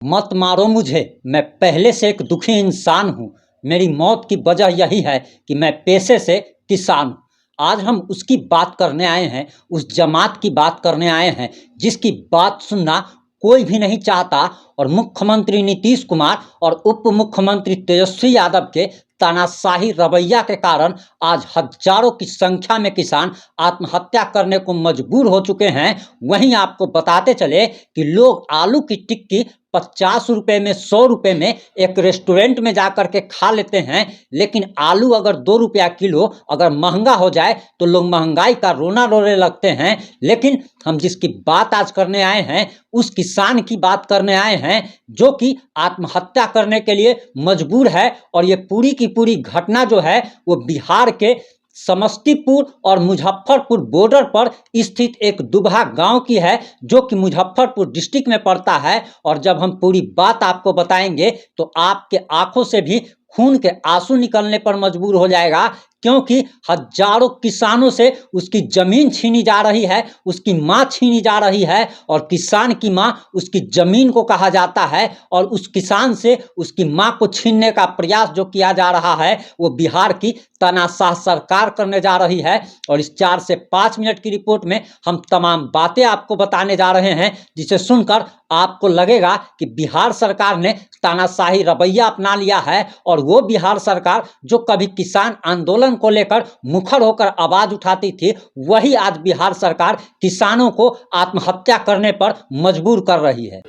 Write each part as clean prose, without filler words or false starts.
मत मारो मुझे, मैं पहले से एक दुखी इंसान हूँ। मेरी मौत की वजह यही है कि मैं पेशे से किसान हूँ। आज हम उसकी बात करने आए हैं, उस जमात की बात करने आए हैं जिसकी बात सुनना कोई भी नहीं चाहता। और मुख्यमंत्री नीतीश कुमार और उप मुख्यमंत्री तेजस्वी यादव के तानाशाही रवैया के कारण आज हजारों की संख्या में किसान आत्महत्या करने को मजबूर हो चुके हैं। वहीं आपको बताते चले कि लोग आलू की टिक्की 50 रुपए में, 100 रुपए में एक रेस्टोरेंट में जाकर के खा लेते हैं, लेकिन आलू अगर 2 रुपया किलो अगर महंगा हो जाए तो लोग महंगाई का रोना रोने लगते हैं। लेकिन हम जिसकी बात आज करने आए हैं उस किसान की बात करने आए हैं जो कि आत्महत्या करने के लिए मजबूर है। और ये पूरी की पूरी घटना जो है वो बिहार के समस्तीपुर और मुजफ्फरपुर बॉर्डर पर स्थित एक दुबहा गांव की है जो कि मुजफ्फरपुर डिस्ट्रिक्ट में पड़ता है। और जब हम पूरी बात आपको बताएंगे तो आपके आंखों से भी खून के आंसू निकलने पर मजबूर हो जाएगा, क्योंकि हजारों किसानों से उसकी जमीन छीनी जा रही है, उसकी मां छीनी जा रही है। और किसान की मां उसकी जमीन को कहा जाता है, और उस किसान से उसकी मां को छीनने का प्रयास जो किया जा रहा है वो बिहार की तानाशाह सरकार करने जा रही है। और इस 4 से 5 मिनट की रिपोर्ट में हम तमाम बातें आपको बताने जा रहे हैं जिसे सुनकर आपको लगेगा कि बिहार सरकार ने तानाशाही रवैया अपना लिया है। और वो बिहार सरकार जो कभी किसान आंदोलन को लेकर मुखर होकर आवाज उठाती थी, वही आज बिहार सरकार किसानों को आत्महत्या करने पर मजबूर कर रही है।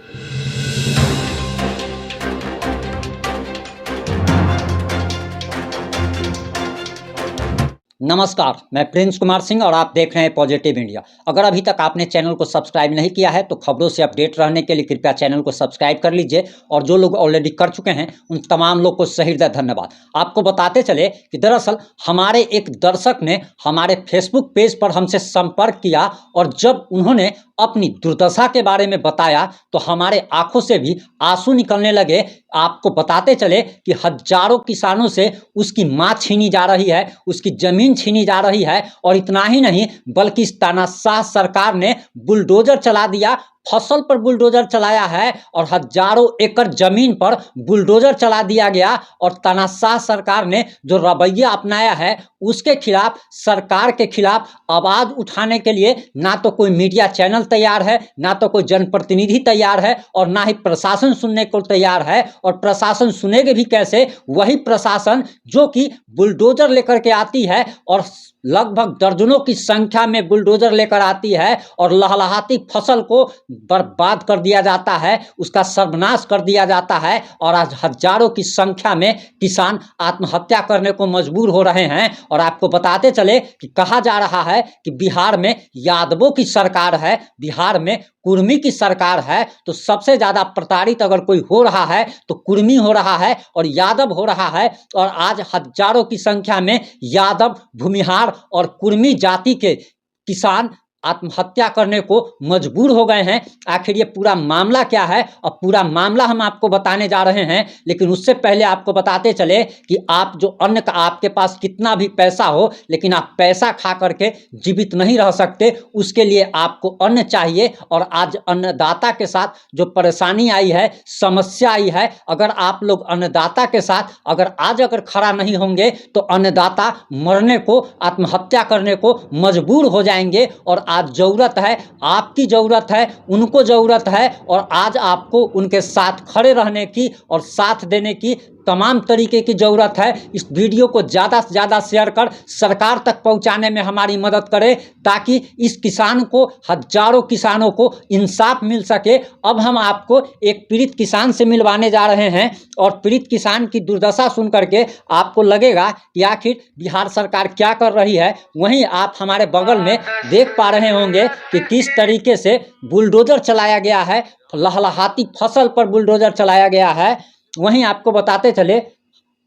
नमस्कार, मैं प्रिंस कुमार सिंह और आप देख रहे हैं पॉजिटिव इंडिया। अगर अभी तक आपने चैनल को सब्सक्राइब नहीं किया है तो खबरों से अपडेट रहने के लिए कृपया चैनल को सब्सक्राइब कर लीजिए। और जो लोग ऑलरेडी कर चुके हैं उन तमाम लोग को सही हृदय धन्यवाद। आपको बताते चले कि दरअसल हमारे एक दर्शक ने हमारे फेसबुक पेज पर हमसे संपर्क किया, और जब उन्होंने अपनी दुर्दशा के बारे में बताया तो हमारे आंखों से भी आंसू निकलने लगे। आपको बताते चले कि हजारों किसानों से उसकी मां छीनी जा रही है, उसकी जमीन छीनी जा रही है। और इतना ही नहीं बल्कि इस तानाशाह सरकार ने बुलडोजर चला दिया, फसल पर बुलडोजर चलाया है और हजारों एकड़ जमीन पर बुलडोजर चला दिया गया। और तानाशाह सरकार ने जो रवैया अपनाया है उसके खिलाफ, सरकार के खिलाफ आवाज उठाने के लिए ना तो कोई मीडिया चैनल तैयार है, ना तो कोई जनप्रतिनिधि तैयार है, और ना ही प्रशासन सुनने को तैयार है। और प्रशासन सुनेगे भी कैसे? वही प्रशासन जो कि बुलडोजर लेकर के आती है और लगभग दर्जनों की संख्या में बुलडोजर लेकर आती है और लहलहाती फसल को बर्बाद कर दिया जाता है, उसका सर्वनाश कर दिया जाता है। और आज हजारों की संख्या में किसान आत्महत्या करने को मजबूर हो रहे हैं। और आपको बताते चले कि कहा जा रहा है कि बिहार में यादवों की सरकार है, बिहार में कुर्मी की सरकार है। तो सबसे ज्यादा प्रताड़ित अगर कोई हो रहा है तो कुर्मी हो रहा है और यादव हो रहा है। और आज हजारों की संख्या में यादव, भूमिहार और कुर्मी जाति के किसान आत्महत्या करने को मजबूर हो गए हैं। आखिर ये पूरा मामला क्या है, और पूरा मामला हम आपको बताने जा रहे हैं। लेकिन उससे पहले आपको बताते चले कि आप जो अन्न का, आपके पास कितना भी पैसा हो लेकिन आप पैसा खा करके जीवित नहीं रह सकते, उसके लिए आपको अन्न चाहिए। और आज अन्नदाता के साथ जो परेशानी आई है, समस्या आई है, अगर आप लोग अन्नदाता के साथ अगर खड़ा नहीं होंगे तो अन्नदाता मरने को, आत्महत्या करने को मजबूर हो जाएंगे। और आज जरूरत है, आपकी जरूरत है, उनको जरूरत है, और आज आपको उनके साथ खड़े रहने की और साथ देने की तमाम तरीके की जरूरत है। इस वीडियो को ज़्यादा से ज़्यादा शेयर कर सरकार तक पहुंचाने में हमारी मदद करें, ताकि इस किसान को, हजारों किसानों को इंसाफ मिल सके। अब हम आपको एक पीड़ित किसान से मिलवाने जा रहे हैं, और पीड़ित किसान की दुर्दशा सुन करके आपको लगेगा कि आखिर बिहार सरकार क्या कर रही है। वहीं आप हमारे बगल में देख पा रहे होंगे कि किस तरीके से बुलडोजर चलाया गया है, लहलहाती फसल पर बुलडोजर चलाया गया है। वहीं आपको बताते चले,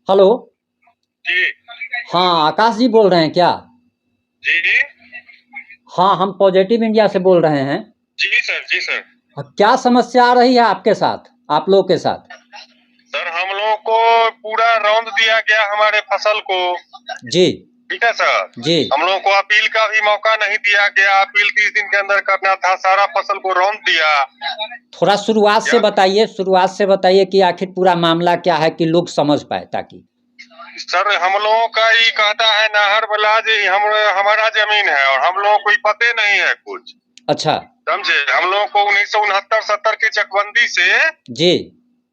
हेलो जी। हाँ, आकाश जी बोल रहे हैं क्या? जी जी। हाँ, हम पॉजिटिव इंडिया से बोल रहे हैं। जी सर, जी सर। क्या समस्या आ रही है आपके साथ, आप लोगों के साथ? सर हम लोगों को पूरा रौंद दिया गया हमारे फसल को। जी ठीक है सर। जी हम लोगों को अपील का भी मौका नहीं दिया गया। अपील 30 दिन के अंदर करना था। सारा फसल को रौंद दिया। थोड़ा शुरुआत से बताइए कि आखिर पूरा मामला क्या है कि लोग समझ पाए ताकि। सर हम लोगों का ये कहता है नाहर बलाज हमारा जमीन है और हम लोगों को पते नहीं है कुछ। अच्छा समझे। हम लोगों को 1969-70 की चकबंदी से जी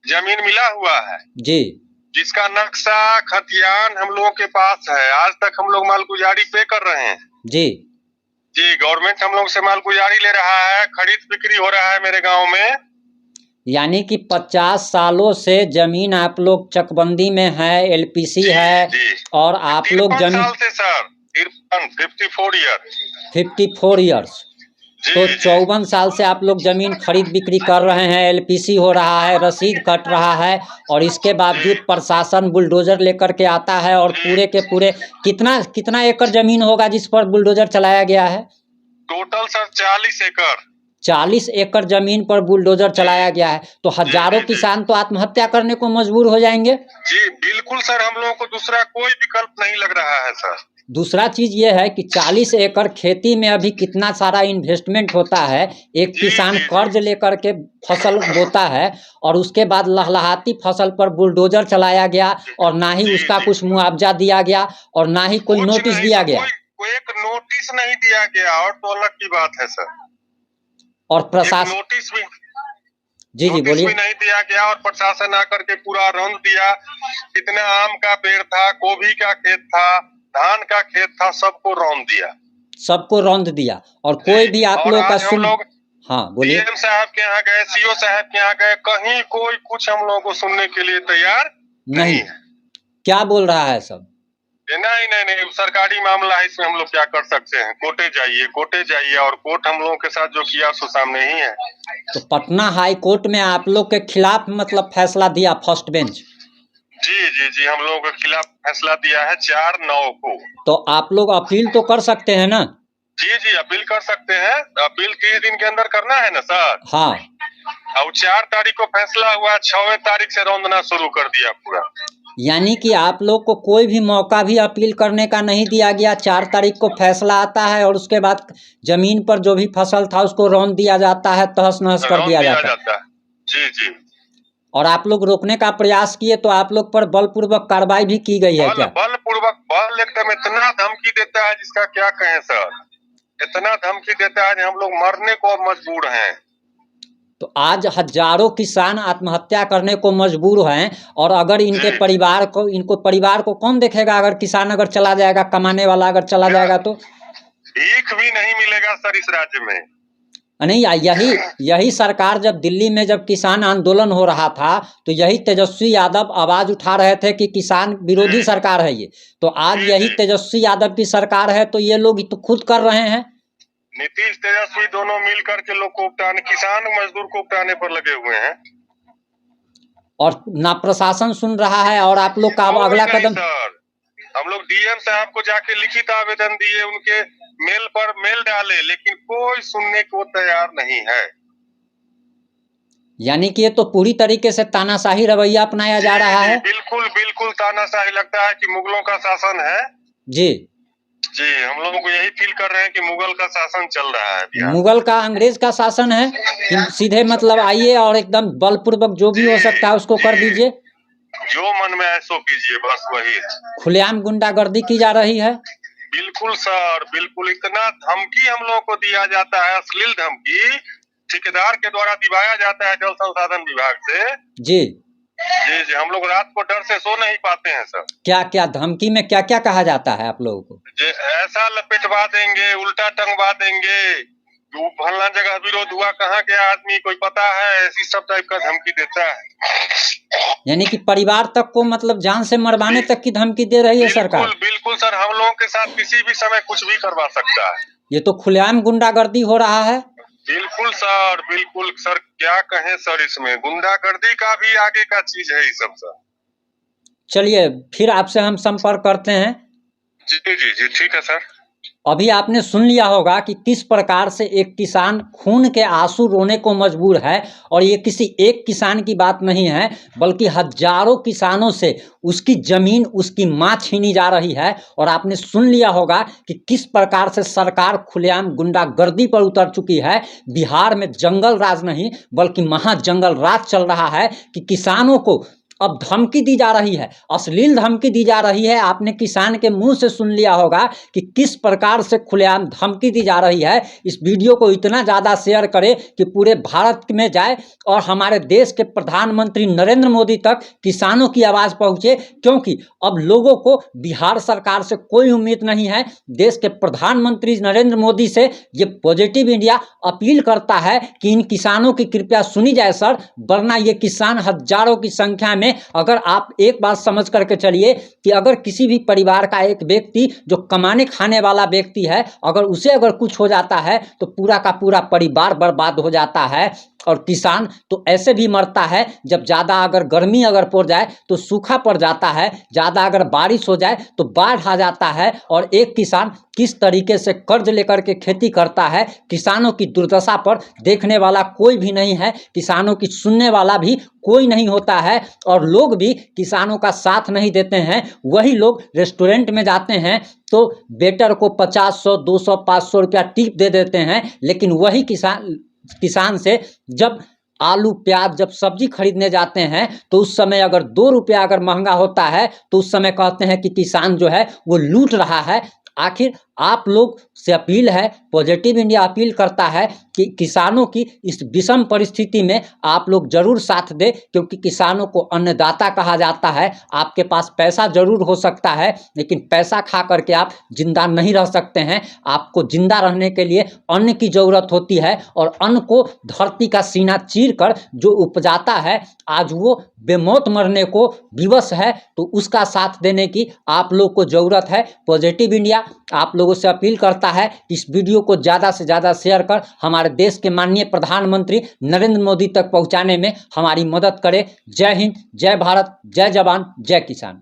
जमीन मिला हुआ है, जी जिसका नक्शा खतियान हम लोगों के पास है। आज तक हम लोग मालगुजारी पे कर रहे हैं। जी जी गवर्नमेंट हम लोग से मालगुजारी ले रहा है। खरीद बिक्री हो रहा है मेरे गांव में। यानी कि 50 सालों से जमीन आप लोग चकबंदी में है, एलपीसी है जी और आप लोग 53 जमीन साल से सर 54 ईयर 54 इयर्स, तो 54 साल से आप लोग जमीन खरीद बिक्री कर रहे हैं, एलपीसी हो रहा है, रसीद कट रहा है और इसके बावजूद प्रशासन बुलडोजर लेकर के आता है और पूरे के पूरे कितना कितना एकड़ जमीन होगा जिस पर बुलडोजर चलाया गया है? टोटल सर 40 एकड़। 40 एकड़ जमीन पर बुलडोजर चलाया गया है, तो हजारों किसान तो आत्महत्या करने को मजबूर हो जाएंगे। जी बिल्कुल सर। हम लोगों को दूसरा कोई विकल्प नहीं लग रहा है सर। दूसरा चीज ये है कि 40 एकड़ खेती में अभी कितना सारा इन्वेस्टमेंट होता है। एक किसान कर्ज लेकर के फसल बोता है और उसके बाद लहलहाती फसल पर बुलडोजर चलाया गया और ना ही उसका कुछ मुआवजा दिया गया और ना ही कोई नोटिस दिया गया। कोई एक नोटिस नहीं दिया गया और तो अलग की बात है सर। और प्रशासन नोटिस भी जी बोलिए। भी नहीं दिया गया और प्रशासन आकर के पूरा रौंद दिया। कितना आम का पेड़ था, गोभी का खेत था, धान का खेत था, सबको रौंद दिया। सबको रौंद दिया और कोई भी आप लोगों का सुन। हाँ बोलिए। डीएम साहब के यहाँ गए, सीओ साहब के यहाँ गए, कहीं कोई कुछ हम लोगों को सुनने के लिए तैयार नहीं है। क्या बोल रहा है सब? नहीं सरकारी मामला है, इसमें हम लोग क्या कर सकते हैं। कोर्टे जाइए और कोर्ट हम लोगों के साथ जो किया सो सामने ही है। तो पटना हाई कोर्ट में आप लोग के खिलाफ मतलब फैसला दिया फर्स्ट बेंच? जी हम लोगों के खिलाफ फैसला दिया है 4/9 को। तो आप लोग अपील तो कर सकते हैं ना? जी अपील कर सकते हैं। अपील 30 दिन के अंदर करना है ना सर। हाँ। अब 4 तारीख को फैसला हुआ, 6वें तारीख से रौंदना शुरू कर दिया पूरा। यानी कि आप लोग को कोई भी मौका भी अपील करने का नहीं दिया गया। 4 तारीख को फैसला आता है और उसके बाद जमीन पर जो भी फसल था उसको रौंद दिया जाता है, तहस नहस कर दिया जाता है। जी और आप लोग रोकने का प्रयास किए तो आप लोग पर बलपूर्वक कार्रवाई भी की गई है क्या? बल एकदम इतना धमकी देता है जिसका क्या कहें सर। इतना धमकी देता है कि हम लोग मरने को मजबूर हैं। तो आज हजारों किसान आत्महत्या करने को मजबूर हैं और अगर इनके परिवार को कौन देखेगा? अगर किसान अगर चला जाएगा, कमाने वाला अगर चला जाएगा तो भीख भी नहीं मिलेगा सर इस राज्य में। नहीं, यही सरकार जब दिल्ली में जब किसान आंदोलन हो रहा था तो यही तेजस्वी यादव आवाज उठा रहे थे कि किसान विरोधी सरकार है ये। तो आज यही तेजस्वी यादव की सरकार है तो ये लोग तो खुद कर रहे हैं। नीतीश तेजस्वी दोनों मिल करके लोग को उपटाने, किसान मजदूर को उपटाने पर लगे हुए हैं और ना प्रशासन सुन रहा है। और आप लोग का अगला कदम? हम लोग डीएम साहब को जाके लिखित आवेदन दिए, उनके मेल पर मेल डाले, लेकिन कोई सुनने को तैयार नहीं है। यानी कि ये तो पूरी तरीके से तानाशाही रवैया अपनाया जा रहा है। बिल्कुल तानाशाही। लगता है कि मुगलों का शासन है। जी हम लोगों को यही फील कर रहे हैं कि मुगल का शासन चल रहा है। मुगल का, अंग्रेज का शासन है कि सीधे मतलब आइए और एकदम बलपूर्वक जो भी हो सकता है उसको कर दीजिए, जो मन में है सो कीजिए, बस वही। खुलेआम गुंडागर्दी की जा रही है। बिल्कुल सर बिल्कुल। इतना धमकी हम लोगों को दिया जाता है, अश्लील धमकी ठेकेदार के द्वारा दिवाया जाता है जल संसाधन विभाग से। जी हम लोग रात को डर से सो नहीं पाते हैं सर। क्या क्या धमकी में क्या क्या कहा जाता है आप लोगों को? ऐसा लपेटवा देंगे, उल्टा टंगवा देंगे, फलना जगह विरोध हुआ, कहाँ गया आदमी कोई पता है, इसी सब टाइप का धमकी देता है। यानी कि परिवार तक को मतलब जान से मरवाने तक की धमकी दे रही है सरकार। बिल्कुल सर। हम लोगों के साथ किसी भी समय कुछ भी करवा सकता है। ये तो खुलेआम गुंडागर्दी हो रहा है। बिल्कुल सर क्या कहें सर। इसमें गुंडागर्दी का भी आगे का चीज है ये सब सर। चलिए फिर आपसे हम संपर्क करते हैं। जी ठीक है सर। अभी आपने सुन लिया होगा कि किस प्रकार से एक किसान खून के आंसू रोने को मजबूर है, और ये किसी एक किसान की बात नहीं है बल्कि हजारों किसानों से उसकी जमीन, उसकी मां छीनी जा रही है। और आपने सुन लिया होगा कि किस प्रकार से सरकार खुलेआम गुंडागर्दी पर उतर चुकी है। बिहार में जंगल राज नहीं बल्कि महाजंगल राज चल रहा है कि किसानों को अब धमकी दी जा रही है, अश्लील धमकी दी जा रही है। आपने किसान के मुंह से सुन लिया होगा कि किस प्रकार से खुलेआम धमकी दी जा रही है। इस वीडियो को इतना ज़्यादा शेयर करें कि पूरे भारत में जाए और हमारे देश के प्रधानमंत्री नरेंद्र मोदी तक किसानों की आवाज़ पहुंचे, क्योंकि अब लोगों को बिहार सरकार से कोई उम्मीद नहीं है। देश के प्रधानमंत्री नरेंद्र मोदी से ये पॉजिटिव इंडिया अपील करता है कि इन किसानों की कृपया सुनी जाए सर, वरना ये किसान हजारों की संख्या में, अगर आप एक बात समझ करके चलिए कि अगर किसी भी परिवार का एक व्यक्ति जो कमाने खाने वाला व्यक्ति है, अगर उसे अगर कुछ हो जाता है तो पूरा का पूरा परिवार बर्बाद हो जाता है। और किसान तो ऐसे भी मरता है जब ज़्यादा अगर गर्मी अगर पड़ जाए तो सूखा पड़ जाता है, ज़्यादा अगर बारिश हो जाए तो बाढ़ आ जाता है। और एक किसान किस तरीके से कर्ज लेकर के खेती करता है, किसानों की दुर्दशा पर देखने वाला कोई भी नहीं है, किसानों की सुनने वाला भी कोई नहीं होता है। और लोग भी किसानों का साथ नहीं देते हैं। वही लोग रेस्टोरेंट में जाते हैं तो वेटर को 50, 100, 200, 500 रुपया टिप दे देते हैं, लेकिन वही किसान से जब आलू प्याज जब सब्जी खरीदने जाते हैं तो उस समय अगर 2 रुपया अगर महंगा होता है तो उस समय कहते हैं कि किसान जो है वो लूट रहा है। आखिर आप लोग से अपील है, पॉजिटिव इंडिया अपील करता है कि किसानों की इस विषम परिस्थिति में आप लोग जरूर साथ दें, क्योंकि किसानों को अन्नदाता कहा जाता है। आपके पास पैसा जरूर हो सकता है लेकिन पैसा खा करके आप जिंदा नहीं रह सकते हैं। आपको जिंदा रहने के लिए अन्न की ज़रूरत होती है, और अन्न को धरती का सीना चीर कर जो उपजाता है, आज वो बेमौत मरने को विवश है, तो उसका साथ देने की आप लोग को ज़रूरत है। पॉजिटिव इंडिया आप लोगों से अपील करता है कि इस वीडियो को ज़्यादा से ज़्यादा शेयर कर हमारे देश के माननीय प्रधानमंत्री नरेंद्र मोदी तक पहुंचाने में हमारी मदद करें। जय हिंद, जय भारत, जय जवान, जय किसान।